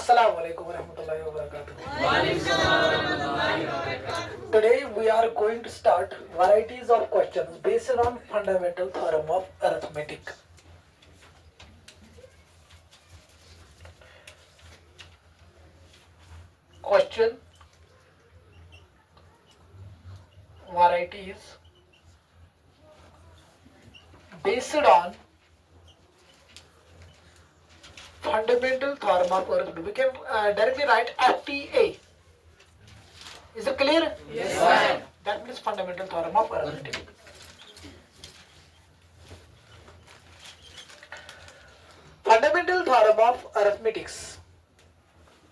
Assalamu alaikum warahmatullahi wabarakatuh. Today we are going to start varieties of questions based on fundamental theorem of arithmetic. Question varieties based on fundamental theorem of arithmetic. We can directly write FTA. Is it clear? Yes, sir. That means fundamental theorem of arithmetic. Fundamental theorem of arithmetics.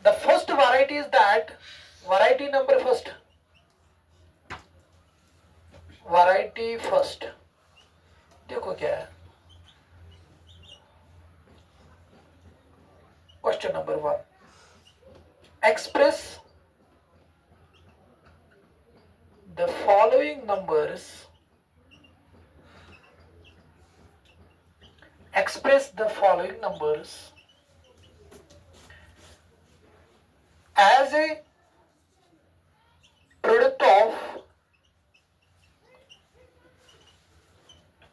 The first variety is that variety number first. Variety first. देखो क्या है? Question number 1. Express the following numbers. Express the following numbers as a product of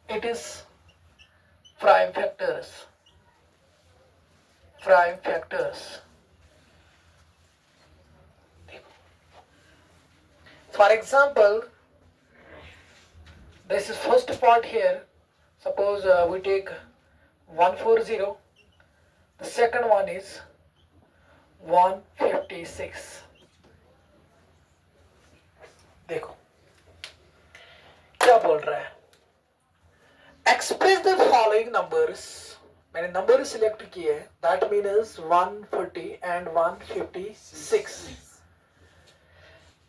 it is prime factors. Prime factors. For example, this is first part here. Suppose we take 140. The second one is 156. देखो क्या बोल रहा है? Express the following numbers. मैंने number select किए हैं. That means 140 and 156.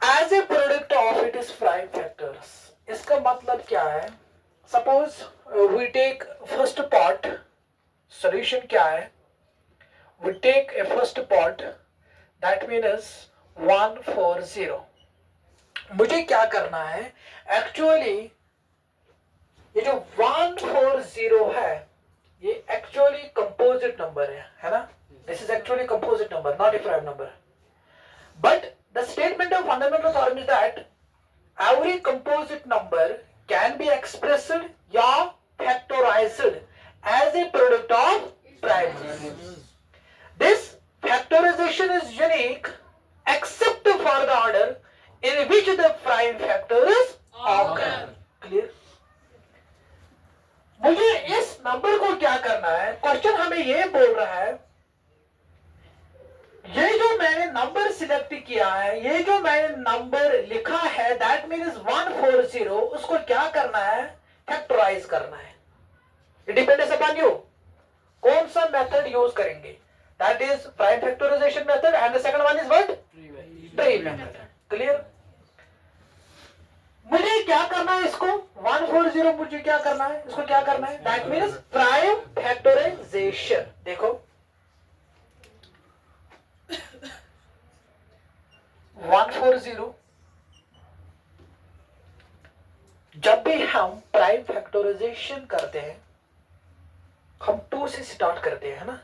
As a product of its prime factors. इसका मतलब क्या है? Suppose we take first part. Solution क्या है? We take a first part. That means 140. मुझे क्या करना है? Actually ये जो 140 है, ये actually composite number है ना? This is actually composite number, not a prime number. But the statement of fundamental theorem is that every composite number can be expressed या factorized as a product of prime numbers. This factorization is unique except for the order in which the prime factors occur. Clear? मुझे इस number को क्या करना है? Question हमें ये बोल रहा है, ये जो मैंने नंबर सिलेक्ट किया है, ये जो मैंने नंबर लिखा है, दैट मीन्स 140, उसको क्या करना है? फैक्टराइज करना है. It depends upon you. कौन सा मेथड यूज करेंगे? That is prime factorisation method and the second one is what? Tree method. Clear? मुझे क्या करना है? इसको 140 मुझे क्या करना है? इसको क्या करना है? That means prime factorisation. देखो 140 जब भी हम प्राइम फैक्टराइजेशन करते हैं, हम 2 से स्टार्ट करते हैं ना,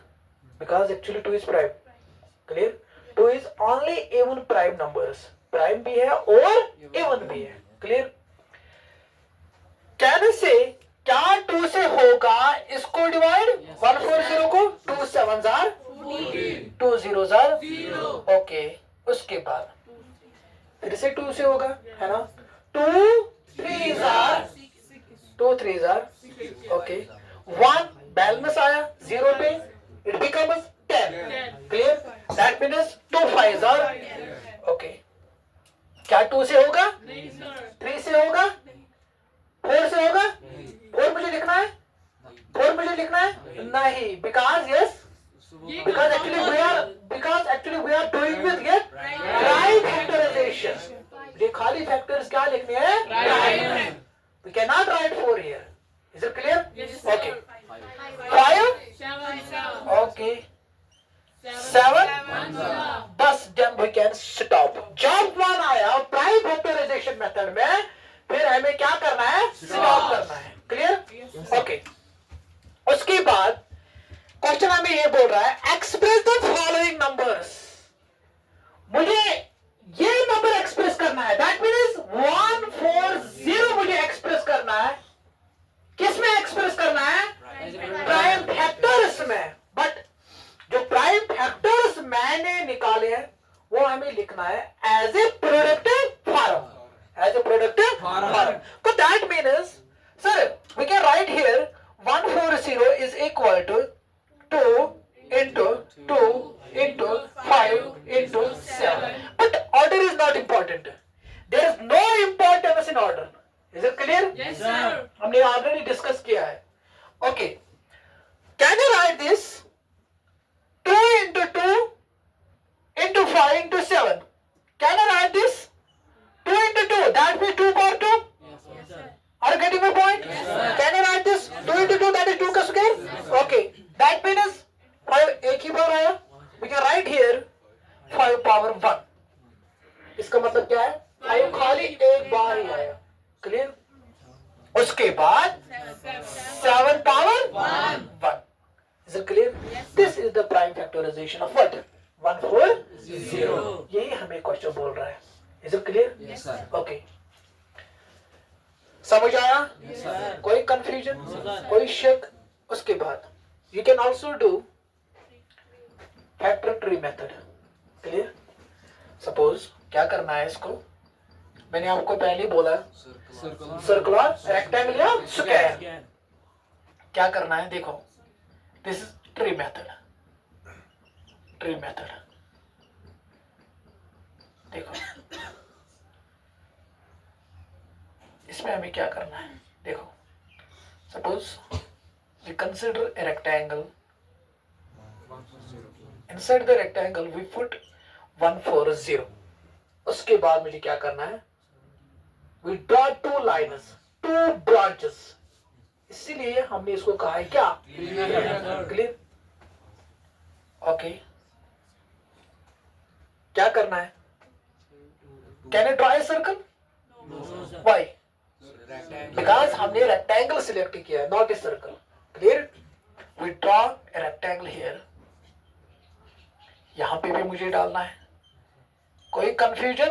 because actually 2 is prime. Clear? 2 is only even prime numbers. Prime भी है और इवन भी है. क्लियर? कहने से क्या 2 से होगा? इसको डिवाइड 140 को 2 7s are 2 zeros are 0. Okay. उसके बाद फिर से 2 से होगा, है ना? 2 3s are 2 3s are okay. 1 balance आया 0 पे, it becomes 10. Clear? That means 2 5s are okay. क्या 2 से होगा? 3 से होगा? 4 से होगा? 4 मुझे लिखना है? 4 मुझे लिखना है? नहीं, because yes, because actually we are doing with prime factorization. ये खाली factors क्या लिखने हैं? Prime. We cannot write 4 here. Is it clear? Yes, okay. 5 okay. 7 10. Then we can stop. जब 1 आया prime factorization method में, फिर हमें क्या करना है? स्टॉप करना है. क्लियर? ओके. उसके बाद क्वेश्चन हमें ये बोल रहा है, एक्सप्रेस द फॉलोइंग नंबर्स. मुझे ये नंबर एक्सप्रेस करना है, दैट मीन्स 140 मुझे एक्सप्रेस करना है। किस में एक्सप्रेस करना है? प्राइम फैक्टर्स में। बट जो प्राइम फैक्टर्स मैंने निकाले हैं वो हमें लिखना है as a productive form, as a productive form. तो that means sir we can write here 140 is equal to 2 into 2 into 5 into 7. But order is not important. There is no importance in order. Is it clear? Yes, sir. हमने already discuss किया है. Okay. Can you write this? 2 into 2 into 5 into 7. Can you write this? 2 into 2. That means 2 power 2. Yes, sir. Are you getting my point? Yes, sir. Can you write this? 2 into 2 that is 2 का square. Okay. That means 5 एक ही बार आया. We can write here 5 power 1. इसका मतलब क्या है? 5 खाली एक बार ही आया. क्लियर? उसके बाद 7 power 1. Is it clear? This is the prime factorization of what? 140. यही हमें क्वेश्चन बोल रहा है. Is it clear? Yes, sir. Okay. समझ आया? Yes, sir. कोई कंफ्यूजन? No, sir. कोई शक? उसके बाद you can also do factor tree method. Clear? Suppose क्या करना है इसको, मैंने आपको पहले ही बोला सर्कुलर, रेक्टेंगल या स्क्वायर. क्या करना है देखो, this is tree method. Tree method देखो, इसमें हमें क्या करना है देखो. Suppose we consider a rectangle. Inside the rectangle we put 140. उसके बाद मुझे क्या करना है, we draw 2 lines, 2 branches. इसीलिए हमने इसको कहा है क्या? क्लियर? ओके. क्या करना है? Can I draw a circle? Why? Because हमने rectangle select किया है, not a circle. Clear? We draw a rectangle here. यहां पे भी मुझे डालना है. कोई कंफ्यूजन?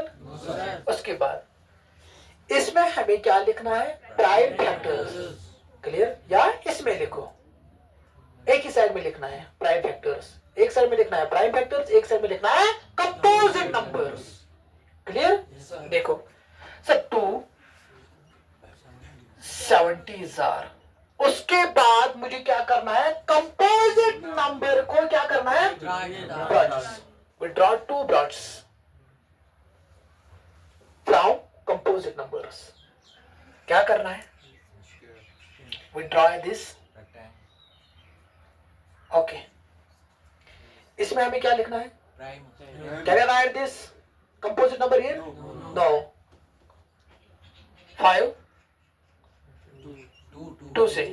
उसके बाद इसमें हमें क्या लिखना है? Prime factors. क्लियर? या इसमें लिखो, एक ही साइड में लिखना है प्राइम फैक्टर्स. एक साइड में लिखना है प्राइम फैक्टर्स, एक साइड में लिखना है कंपोजिट नंबर्स. क्लियर? देखो सर 270,000. उसके बाद मुझे क्या करना है? कंपोजिट नंबर को क्या करना है? Branches. We draw 2 branches from composite numbers. क्या करना है? We draw this. Okay. इसमें हमें क्या लिखना है? Can I write this composite number here? No. 5 2 से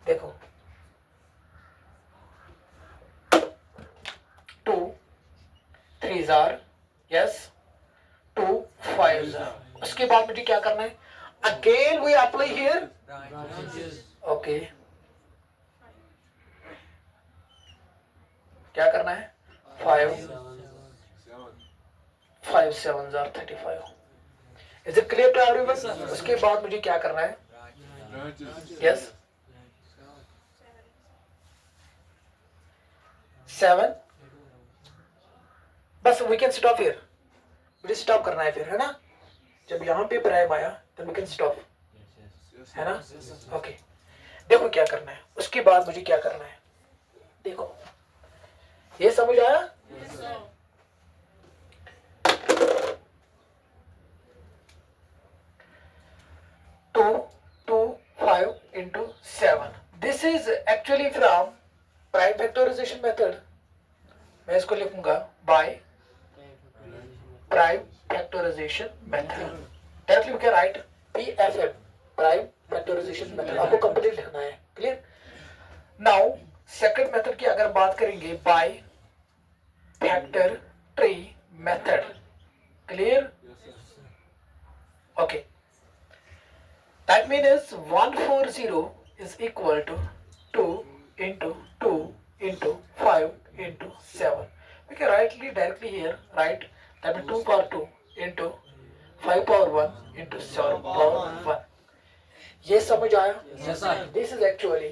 देखो 2 3s are yes 2 5s are. उसके बाद मुझे क्या करना है? Again we apply here. Okay. क्या करना है? 5 7s are 35. Is it clear to everyone? उसके बाद मुझे क्या करना है? Yes. 7. बस we can stop here. मुझे स्टॉप करना है फिर, है ना? जब यहाँ पे प्राइम आया तो we can stop, है ना? ओके. देखो क्या करना है. उसके बाद मुझे क्या करना है? देखो ये समझ आया? 2 2 5 into 7. This is actually from prime factorization method. मैं इसको लिखूंगा by prime factorization method. Directly we can write PFM, prime factorization method. आपको कंप्लीट लिखना है. क्लियर? Now सेकंड मेथड की अगर बात करेंगे by factor tree method. Clear? Okay. That means 140 is equal to 2 into 2 into 5 into 7. We can write it directly here, right? That means 2 power 2 into 5 power 1 into 7 power 1. ये समझ आया? Yes, sir. This is actually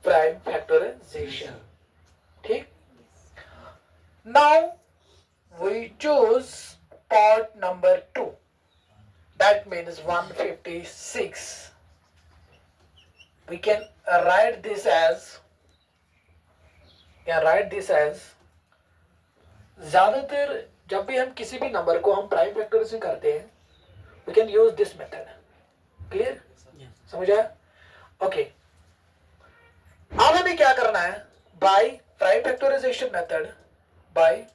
prime factorization. ठीक? Now we choose part number 2. That means 156. We can write this as ज्यादातर जब भी हम किसी भी नंबर को हम प्राइम फैक्टराइजेशन करते हैं we can use this method. Clear? समझ आया? ओके. अब हमें क्या करना है? By prime factorisation method, by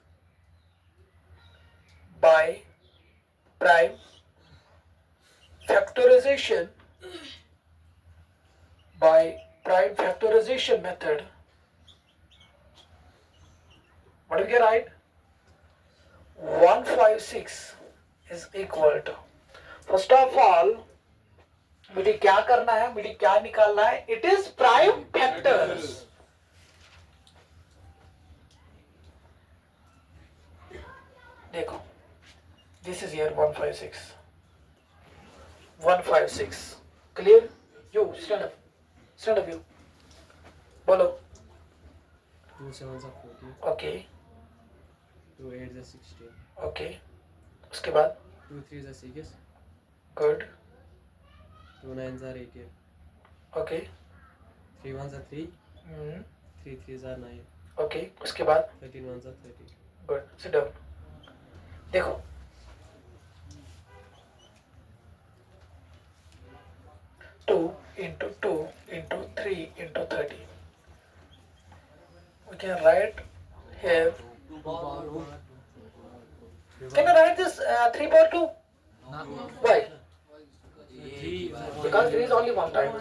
prime factorization by prime factorization method, what do we get, right? 156 is equal to, first of all मुझे क्या करना है, मुझे क्या निकालना है? It is prime factors. देखो this is here 156. Clear? You stand up you बोलो. 2 7s are 40. Okay 2 8s are 16. Okay. उसके बाद 2 3s are 6. Good. 2 9s are 18. Okay. 3 1s are 3. 3 3s are 9. Okay. उसके बाद 13 1s are 30. Good. Sit down. देखो 2 into 2 into 3 into 30. We can write here. Can I write this 3 power 2? Why? Because 3 is only one time.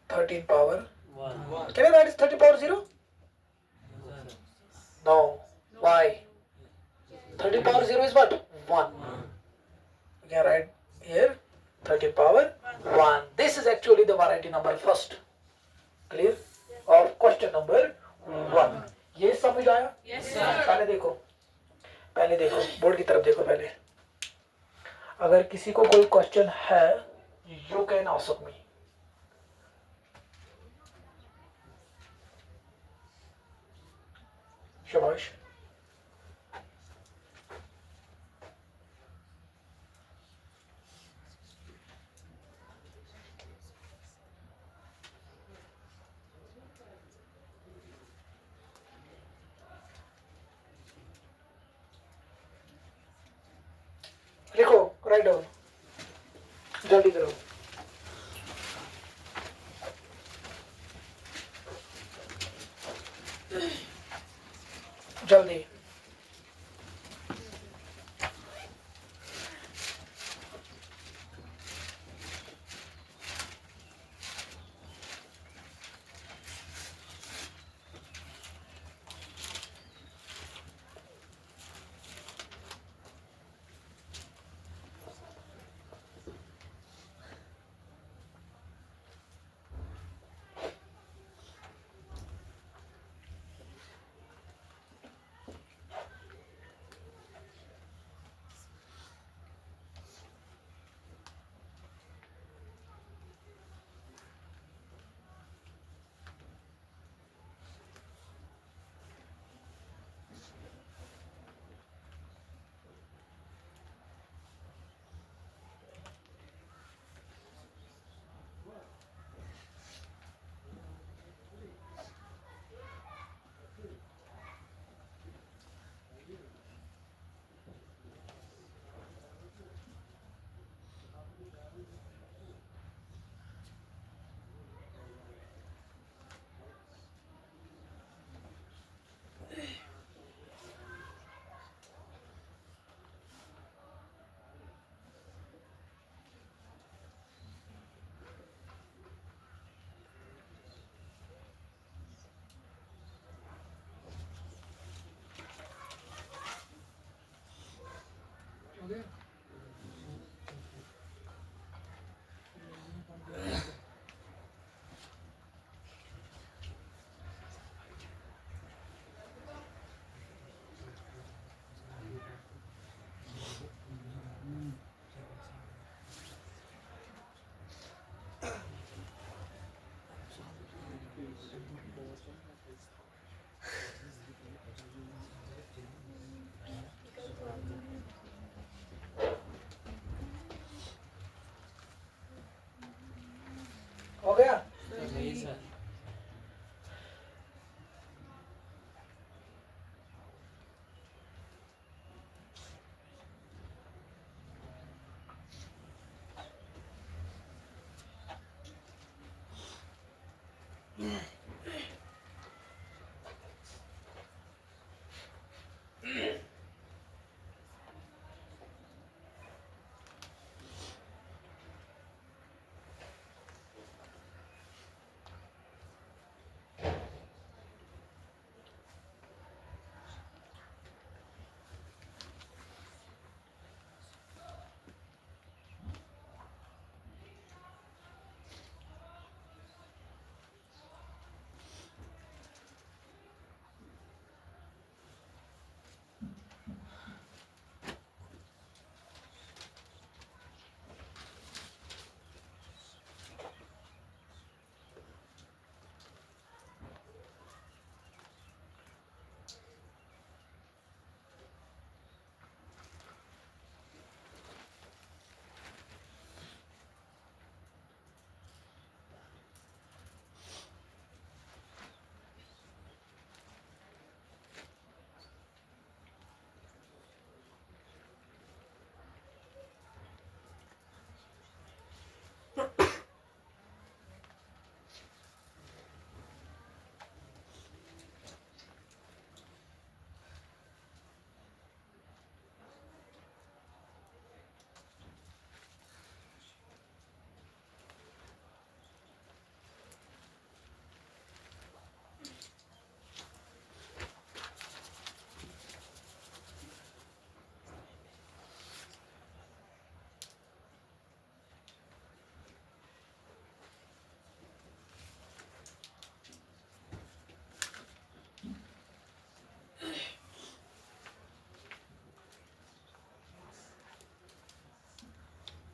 13 power. Can I write this 30 power 0? No. Why? 30 power 0 is what? 1. We can write here 30 power 1. This is actually the variety number first. Clear? Of question number 1. ये समझ आया? Yes, sir. पहले देखो board की तरफ देखो. पहले अगर किसी को कोई क्वेश्चन है यू कैन आस्क मी. शाबाश. लिखो, राइट डाउन, जल्दी करो. जल्दी.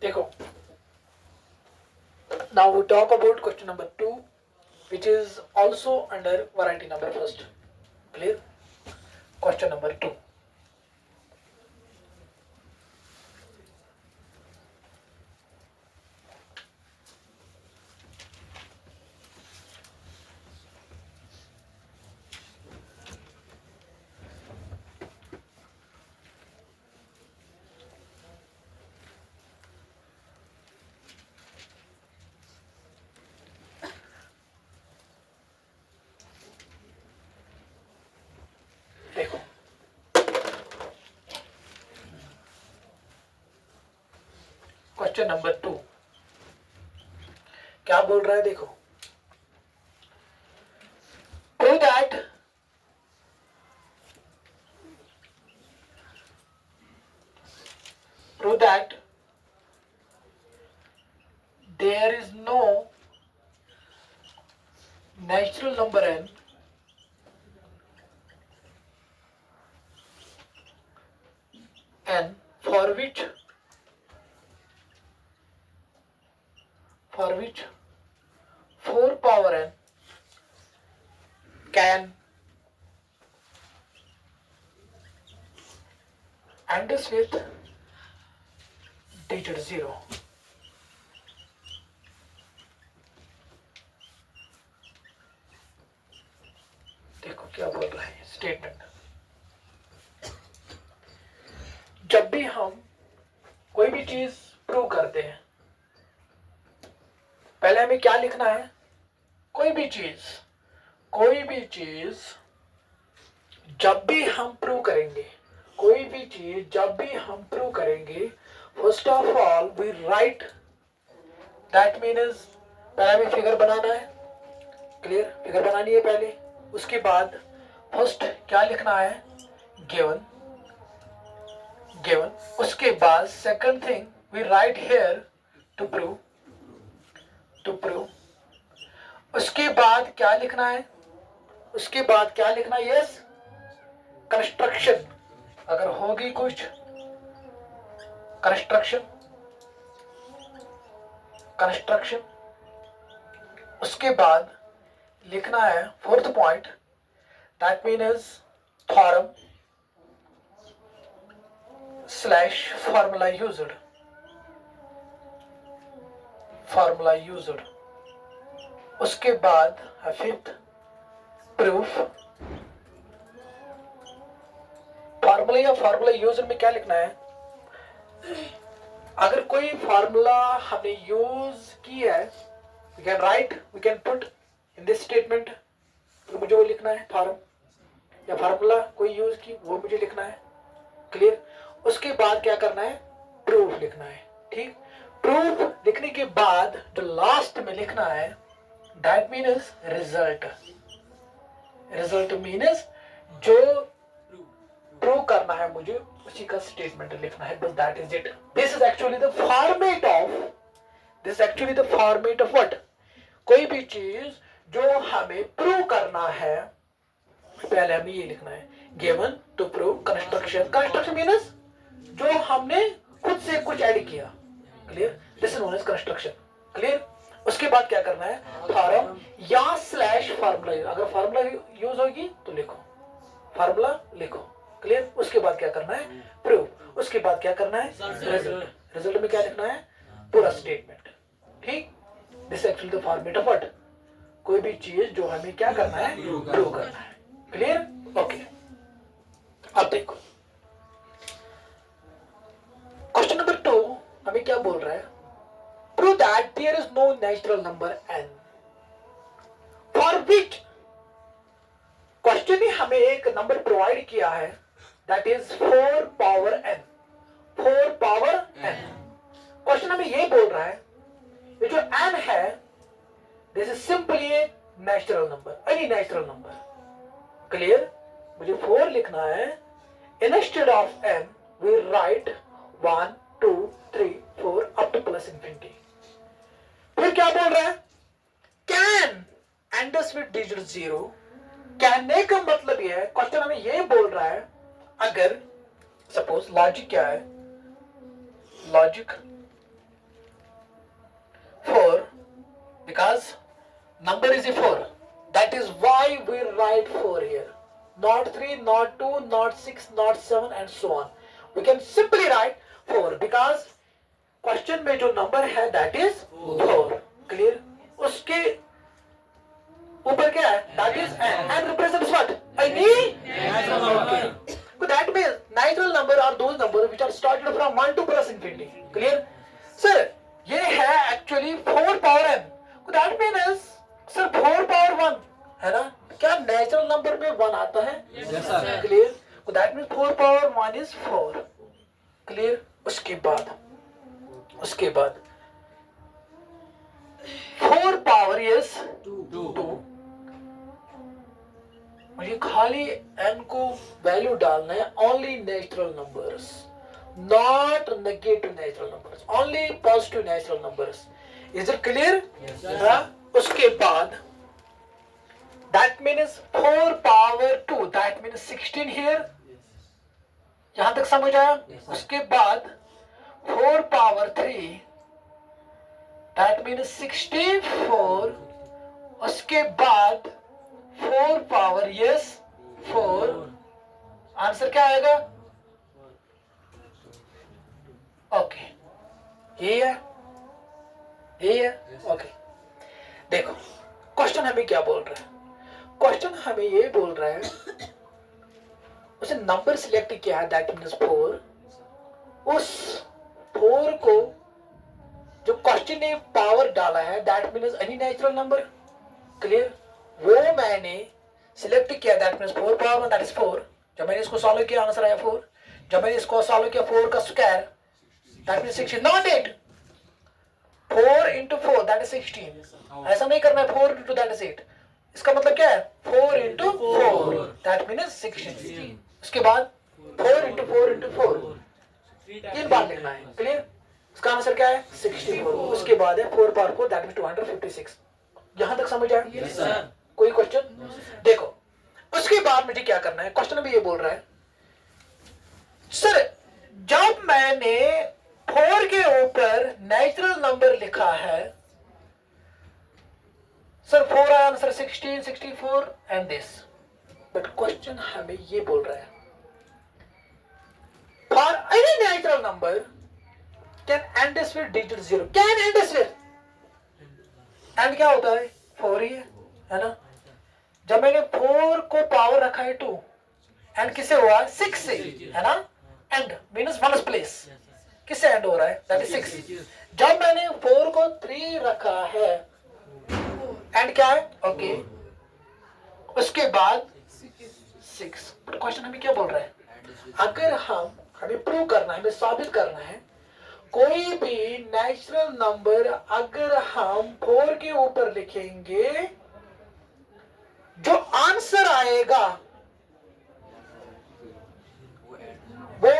देखो, now we talk about question number 2, which is also under variety number first. Clear? Question number 2. देखो, क्वेश्चन नंबर 2 क्या बोल रहा है? देखो, prove that there is no natural number n for which 4 power n can end us with digit 0. देखो क्या बोल रहा है स्टेटमेंट। जब भी हम कोई भी चीज प्रूव करते हैं, पहले हमें क्या लिखना है? कोई भी चीज जब भी हम प्रूव करेंगे, first of all we write, that means पहले हमें फिगर बनाना है। क्लियर? फिगर बनानी है पहले। उसके बाद फर्स्ट क्या लिखना है? गिवन। उसके बाद second thing we write here to prove. उसके बाद क्या लिखना है? Yes, construction. अगर होगी कुछ कंस्ट्रक्शन। उसके बाद लिखना है fourth point, that means theorem / formula used. उसके बाद फिफ्थ प्रूफ। फार्मूला यूज्ड में क्या लिखना है? अगर कोई फार्मूला हमने यूज की है, we can put in this statement. तो मुझे वो लिखना है फॉर्म या फार्मूला कोई यूज की, वो मुझे लिखना है। क्लियर? उसके बाद क्या करना है? प्रूफ लिखना है। ठीक? प्रूफ लिखने के बाद जो लास्ट में लिखना है, दैट मीन्स रिजल्ट मीन्स जो प्रूव करना है मुझे, उसी का स्टेटमेंट लिखना है। बस that is it. This is actually the format of what? कोई भी चीज जो हमें प्रूव करना है, पहले हमें ये लिखना है, given to prove construction means जो हमने खुद से कुछ ऐड किया। Clear? This is known as construction. Clear? उसके बाद क्या करना है? फॉर्म या / फार्मूला। अगर फार्मूला यूज होगी तो लिखो, फार्मूला लिखो। क्लियर? उसके बाद क्या करना है? प्रूफ। उसके बाद क्या करना है? रिजल्ट में क्या लिखना है? पूरा स्टेटमेंट। ठीक? This actually the format of what? कोई भी चीज जो हमें क्या करना है? प्रूव करना है। क्लियर? ओके। अब देखो, क्वेश्चन नंबर 2 हमें क्या बोल रहा है? Prove that there is no natural number n for which. Question ने हमें एक नंबर प्रोवाइड किया है, that is 4 power n। Question हमें ये बोल रहा है, ये जो n है, this is simply a natural number, any natural number. Clear? मुझे 4 लिखना है। Instead of n we write 1 2 3 4 up to plus infinity. फिर क्या बोल रहा है? Can and us with digit 0। कहने का मतलब यह है, क्वेश्चन हमें यह बोल रहा है, अगर सपोज लॉजिक क्या है? Logic because number is a 4. That is why we write 4 here. Not 3, not 2, not 6, not 7 and so on. We can simply write 4 because question में जो नंबर है दैट इज 4. क्लियर. उसके ऊपर क्या है that is an represents what any Natural number. So that means natural number are those numbers which are started from 1 to plus infinity. Clear? Sir, ये है actually 4 power n. So that means sir 4 power 1 है ना. क्या natural number में 1 आता है? Yes, sir. Clear? So that means 4 power 1 is 4. Clear? उसके बाद 4 power is 2. मुझे खाली n को वैल्यू डालना है. Only natural numbers, not negative natural numbers, only positive natural numbers. Is it clear? Yes, sir. उसके बाद that means 4 power 2 that means 16 here. यहां तक समझ आया? Yes, sir. उसके बाद 4 पावर 3 दैट मीन्स 64. उसके बाद 4 पावर यस 4. आंसर क्या आएगा? ओके, ये है. ओके. देखो क्वेश्चन हमें क्या बोल रहा है. क्वेश्चन हमें ये बोल रहा है उसे नंबर सिलेक्ट किया है दैट मीन्स 4. उस 4 को जो क्वेश्चन ने पावर डाला है that means any natural number. Clear? वो मैंने सिलेक्ट किया that means 4 power 1 that is 4. जब मैंने इसको सॉल्व किया आंसर आया 4. जब मैंने इसको सॉल्व किया 4 का square that means 16 not 8. 4 into 4 that is 16. ऐसा नहीं करना है 4 into दैट इज 8. इसका मतलब क्या है 4 into 4 दैट मीन्स 16. उसके बाद 4 into 4 into 4 तीन बार लिखना है. क्लियर? इसका आंसर क्या है 64. उसके बाद है 4 पावर 4 दैट मीन्स 256. यहां तक समझ आया? Yes, sir. कोई क्वेश्चन? देखो उसके बाद मुझे क्या करना है. क्वेश्चन भी ये बोल रहा है सर जब मैंने 4 के ऊपर नेचुरल नंबर लिखा है सर 4 आया answer 16, 64 and this. But question हमें ये बोल रहा है for any natural number can and this with digit 0. Can and this with and क्या होता है 4 ही है ना. जब मैंने 4 को पावर रखा है 2 एंड किससे हुआ 6 से है ना. एंड मीन्स वंस प्लेस किससे एंड हो रहा है दैट इज 6. जब मैंने 4 को 3 रखा है एंड क्या है ओके. उसके बाद 6. क्वेश्चन हमें क्या बोल रहा है अगर हमें प्रूव करना है हमें साबित करना है कोई भी नेचुरल नंबर अगर हम 4 के ऊपर लिखेंगे जो आंसर आएगा वो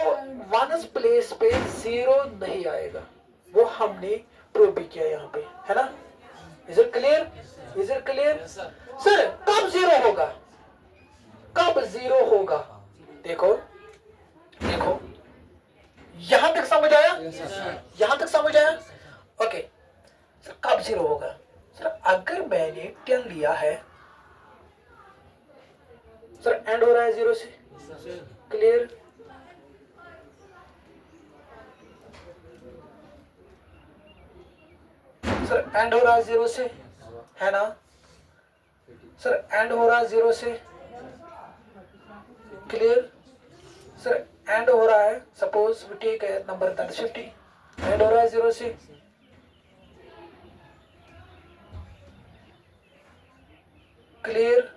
वंस प्लेस पे 0 नहीं आएगा. वो हमने प्रूव भी किया यहाँ पे है ना. Is it clear? Is it clear? Yes, sir. Sir कब 0 होगा? कब 0 होगा? देखो यहां तक समझ आया? Yes, sir. यहां तक समझ आया? ओके. सर कब 0 होगा? सर अगर मैंने 10 लिया है सर एंड हो रहा है 0 से. Yes, sir. Clear? Sir and हो रहा है 0 से है ना. सर एंड हो रहा है 0 से. क्लियर? सर एंड हो रहा है suppose we take a number that is 50. End हो रहा है 0 से. क्लियर?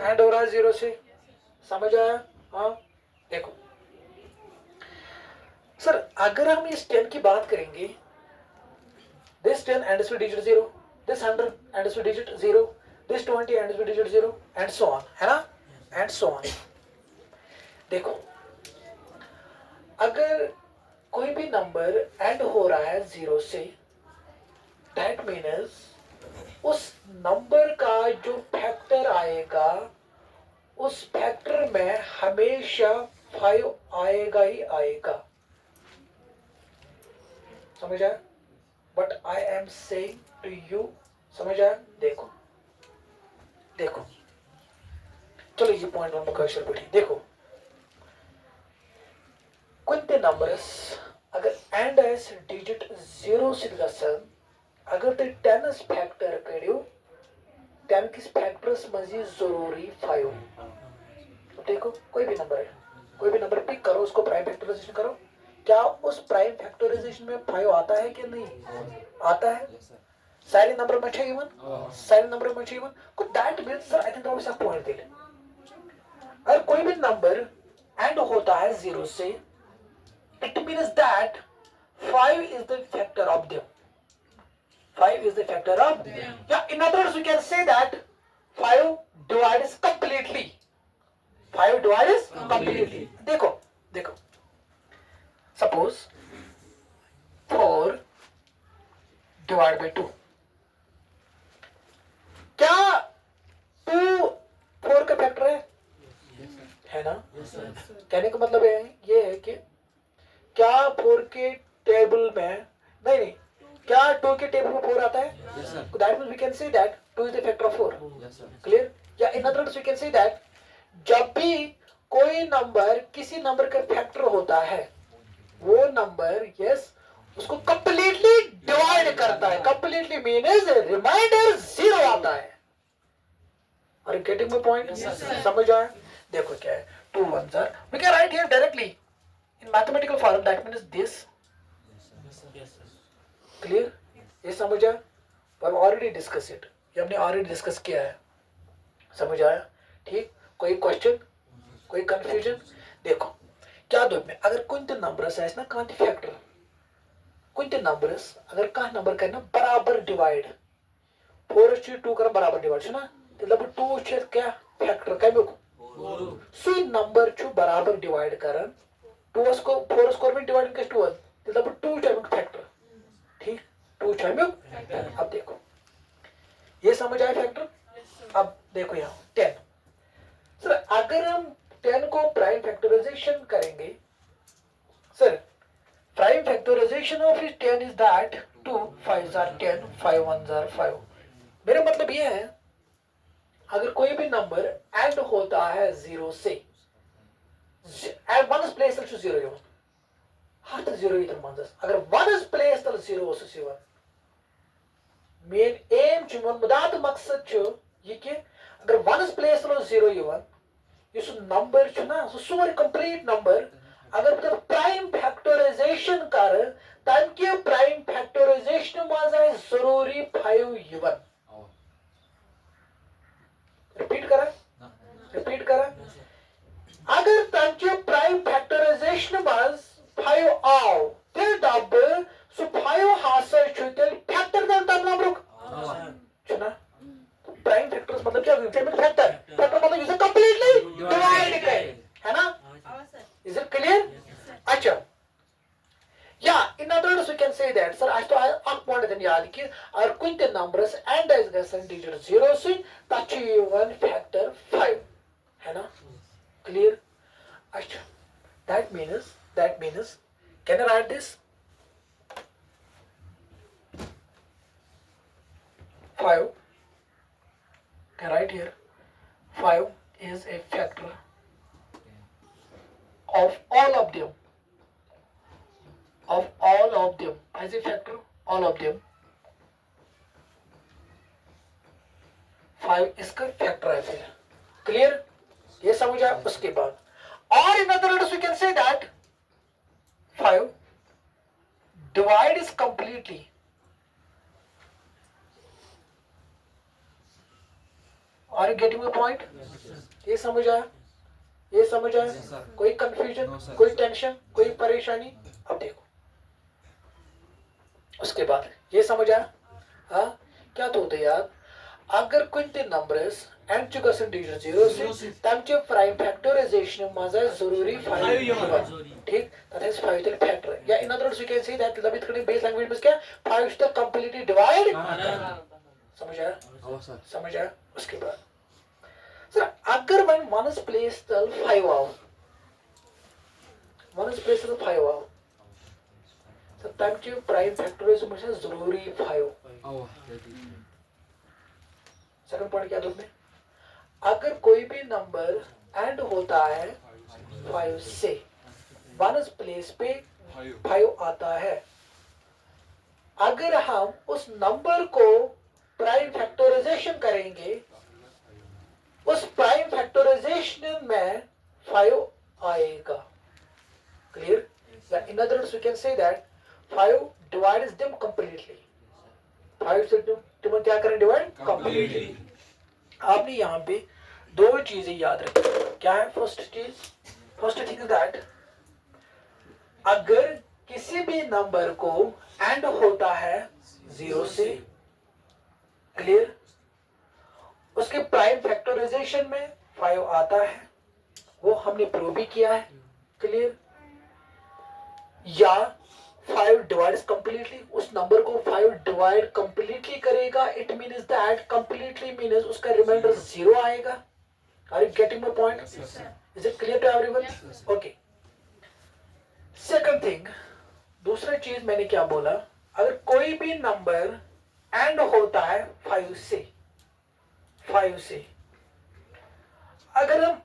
एंड हो रहा है 0 से. समझ आया? हाँ. देखो सर अगर हम इस 10 की बात करेंगे this 10 ends with digit 0, this 100 ends with digit 0, this 20 ends with digit 0 and so on है ना. and so on. देखो अगर कोई भी नंबर एंड हो रहा है 0 से दैट मीन्स उस नंबर का जो फैक्टर आएगा उस फैक्टर में हमेशा 5 आएगा ही आएगा. समझ आया? But I am saying to you समझ आया? देखो देखो, चलो ये पॉइंट वन कर्सर बैठी, देखो कुछ नंबर्स अगर एंड एस डिजिट 0 से गसन, अगर तो 10 फैक्टर करो 10 किस फैक्टर्स मजी जरूरी 5। देखो कोई भी नंबर है, कोई भी नंबर पिक करो, उसको प्राइम फैक्टराइजेशन करो, क्या उस प्राइम फैक्टराइजेशन में 5 आता है कि नहीं आता है? सारे नंबर में इवन, सारे नंबर में इवन को that means sir I think that was a point दिल। अगर कोई भी नंबर एंड होता है 0 से, it means that 5 is the factor of them, 5 is the factor of them. Yeah, in other words we can say that 5 divides completely, 5 divides completely. देखो देखो, suppose 4 divided by 2, क्या 2 4 का फैक्टर है ना? कहने का मतलब ये है कि क्या 4 के टेबल में नहीं नहीं, क्या 2 के टेबल में 4 आता है? That means we can say that 2 is the factor of 4। Clear? या in other words we can say that जब भी कोई नंबर किसी नंबर का फैक्टर होता है, वो नंबर यस उसको कंप्लीटली डिवाइड करता है, कंप्लीटली मीन्स रिमाइंडर 0 आता है। Are you getting my point? समझ आया? देखो क्या है, 2 1s are, we can write here directly in mathematical form, that means this. Clear? ये समझ आया? We have already discussed it, ये हमने already डिस्कस किया है। समझ आया? ठीक? कोई क्वेश्चन, कोई कंफ्यूजन? देखो क्या दो में अगर कोणते नंबर्स है ना कांति फैक्टर, कोणते नंबर्स अगर का नंबर का ना बराबर डिवाइड 4 से 2 कर बराबर डिवाइड है ना, मतलब 2 से क्या फैक्टर का में सुई नंबर छु बराबर डिवाइड करन 2 को 4 स्क्वायर में डिवाइड कर 2 मतलब 2 से फैक्टर। ठीक, 2 से फैक्टर। अब देखो ये समझ आया फैक्टर? अब देखो यहाँ 10, सर अगर हम 10 को प्राइम फैक्टराइजेशन करेंगे, सर प्राइम फैक्टराइजेशन ऑफ इस 10 is that 2 5s are 10, 5 1s are 5। मेरा मतलब ये है अगर कोई भी नंबर एंड होता है 0 से, and 1 is placed to 0 even, हाथ 0 इधर मंजस, अगर 1 is placed to 0 उस 1 मेन एम छु मन मुदात मकसद छु ये कि अगर 1 is placed to 0 even, ये सो नंबर छु ना, सो सोरी कंप्लीट नंबर अगर तो प्राइम फैक्टराइजेशन कर तन के प्राइम फैक्टराइजेशन मजा जरूरी 5 even। रिपीट करा अगर तंचे प्राइम फैक्टराइजेशन मज 5 आव तेल दब सो 5 हासा छुतेल फैक्टर दल तब नंबर छना प्राइम फैक्टर्स मतलब क्या होता है? फैक्टर मतलब इसे कंप्लीटली डिवाइड करे है ना? Is it clear? अच्छा, या in other words we can say that sir आज तो आप पॉइंट देन याद कि अगर कुछ नंबर्स एंड इज गसन डिजिट 0 से टच 1 फैक्टर 5 है ना? क्लियर? अच्छा, that means can I write this 5, can I write here 5 is a factor of all of them, as a factor all of them, 5 इसका फैक्टर है फिर। Clear? ये समझ आया? उसके बाद और in other words we can say that 5 divide is completely, are you getting my point? ये समझ आया? ये समझ आया? कोई कंफ्यूजन, कोई टेंशन, कोई परेशानी? अब देखो उसके बाद ये समझ आया? हाँ क्या तो होते यार, अगर कुछ नंबर्स एंड चुका डिजिट 0 से तमचे प्राइम फैक्टराइजेशन मजा जरूरी 5 ठीक, दैट इज 5 द फैक्टर। या in other words we can say that मतलब इतने बेस लैंग्वेज में क्या 5 इज द कंप्लीटली डिवाइड। समझ आया? समझ आया? उसके बाद सर अगर मैं 1 is placed 5 आव, 1 is placed 5 आव, सर तमचे प्राइम फैक्टराइजेशन मजा जरूरी 5 सेकंड पॉइंट क्या तुमने, अगर कोई भी नंबर एंड होता है 5 से, 1 प्लेस पे 5 आता है, अगर हम उस नंबर को प्राइम फैक्टराइजेशन करेंगे, उस प्राइम फैक्टराइजेशन में 5 आएगा। Clear? In other words we can say that 5 divides them completely. 5 से तुम क्या करें, डिवाइड कंप्लीटली। आपने यहाँ पे दो चीजें याद रखी। क्या है फर्स्ट चीज? फर्स्ट थिंग दैट अगर किसी भी नंबर को एंड होता है 0 से, क्लियर, उसके प्राइम फैक्टराइजेशन में 5 आता है, वो हमने प्रूव भी किया है। क्लियर? या 5 डिवाइड्स कंप्लीटली, उस नंबर को 5 डिवाइड कंप्लीटली करेगा, it means that completely means उसका रिमाइंडर 0 आएगा। Are you getting my point? Is it clear to everyone? Okay. Second thing, दूसरा चीज मैंने क्या बोला, अगर कोई भी नंबर एंड होता है 5 से, अगर हम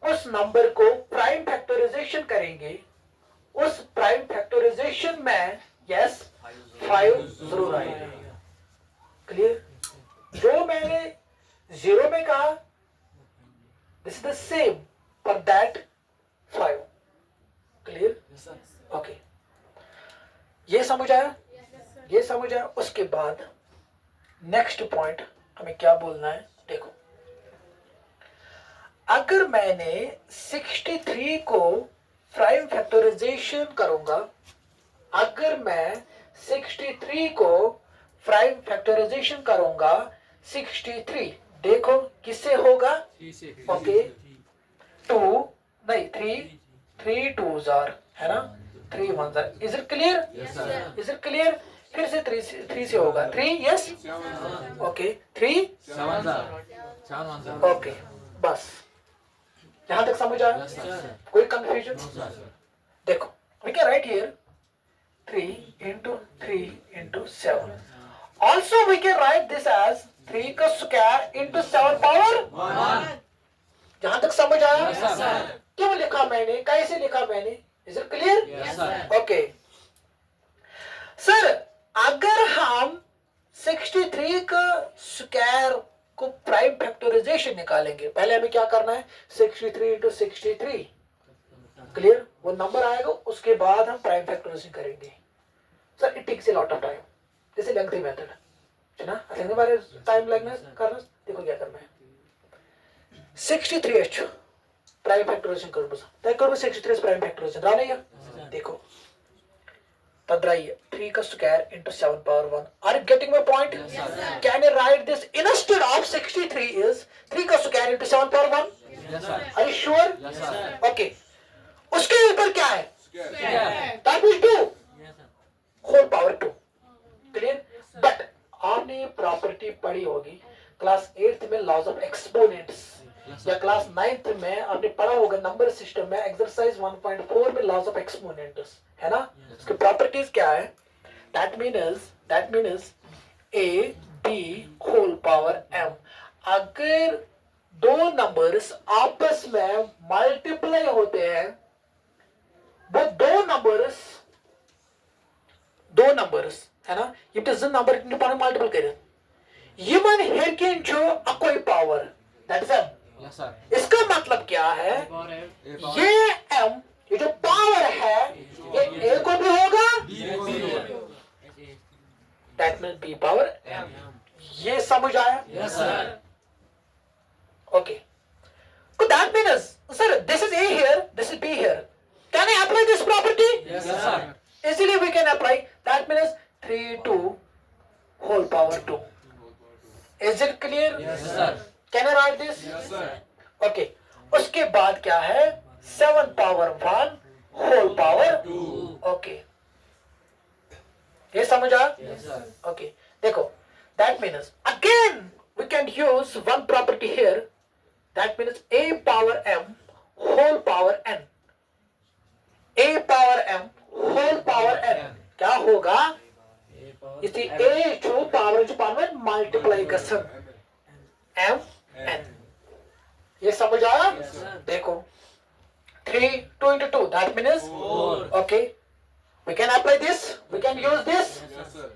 उस नंबर को प्राइम फैक्टराइजेशन करेंगे, उस प्राइम फैक्टराइजेशन में यस 5 जरूर आएगा। क्लियर? जो मैंने 0 में कहा, this is the same for that 5। Clear? Okay, ये समझ आया? ये समझ आया? उसके बाद नेक्स्ट पॉइंट हमें क्या बोलना है, देखो, अगर मैंने 63 को प्राइम फैक्टराइजेशन करूंगा, अगर मैं 63 को प्राइम फैक्टराइजेशन करूंगा, 63 देखो किससे होगा, ओके 2 नहीं 3 2s है ना, 3 1s। Is it clear? Is it clear? फिर से 3 से होगा, 3 यस, ओके 3 ओके, बस यहां तक समझ आया? कोई कंफ्यूजन? देखो, we can write here 3 into 3 into 7. Also we can write this as 3 का स्क्वायर into 7 पावर 1। जहां तक समझ आया? क्यों लिखा मैंने, कैसे लिखा मैंने? Is it clear? Okay sir, अगर हम 63 का स्क्वायर को प्राइम फैक्टराइजेशन निकालेंगे, पहले हमें क्या करना है, 63 into 63, क्लियर, वो नंबर आएगा, उसके बाद हम प्राइम फैक्टराइजेशन करेंगे। Sir it takes a lot of time, this is lengthy method है ना, लेकिन बारे टाइम लगना करना। देखो क्या करना है, 63h प्राइम फैक्टराइजेशन करो, बस तय करो 63 प्राइम फैक्टराइजेशन रहा नहीं है। देखो तद्राइए 3 का square into 7 power 1। Are you getting my point? Can you write this instead of 63 is 3 का square into 7 power 1? Are you sure? Okay. उसके ऊपर क्या है? That is 2 whole power 2। Clear? But आपने ये प्रॉपर्टी पढ़ी होगी क्लास 8th में, लॉज ऑफ एक्सपोनेंट्स, या क्लास 9th में आपने पढ़ा होगा नंबर सिस्टम में, एक्सरसाइज 1.4 में लॉज ऑफ एक्सपोनेंट्स, है ना। उसकी प्रॉपर्टीज क्या है? That means a b whole power m। अगर दो नंबर्स आपस में मल्टीप्लाई होते हैं, वो दो नंबर्स है ना, ये नंबर मल्टीपल करें, यमन हेरकिन जो अकोई पावर, दैट इज m। इसका मतलब क्या है, ये m, ये जो पावर है, ये a को भी होगा, that means b power m। ये समझ आया? Yes, sir. Okay. So that means, sir, this is a here, this is b here. Can I apply this property? Yes, sir. Easily we can apply. That means 3 2 whole power 2. Is it clear? Yes, sir. Can I write this? Yes, sir. Okay. उसके बाद क्या है, 7 power 1 whole power 2. Okay. ये समझ आ? Yes, sir. Okay. देखो, that means again we can use one property here. That means a power m whole power n. a power m whole power n क्या होगा? इसी a जो power में multiply कर सब, एम एन। ये समझ आया? Yes, sir. देखो 3 2 into 2 that means 4. okay, we can apply this, we can use this. Yes, sir.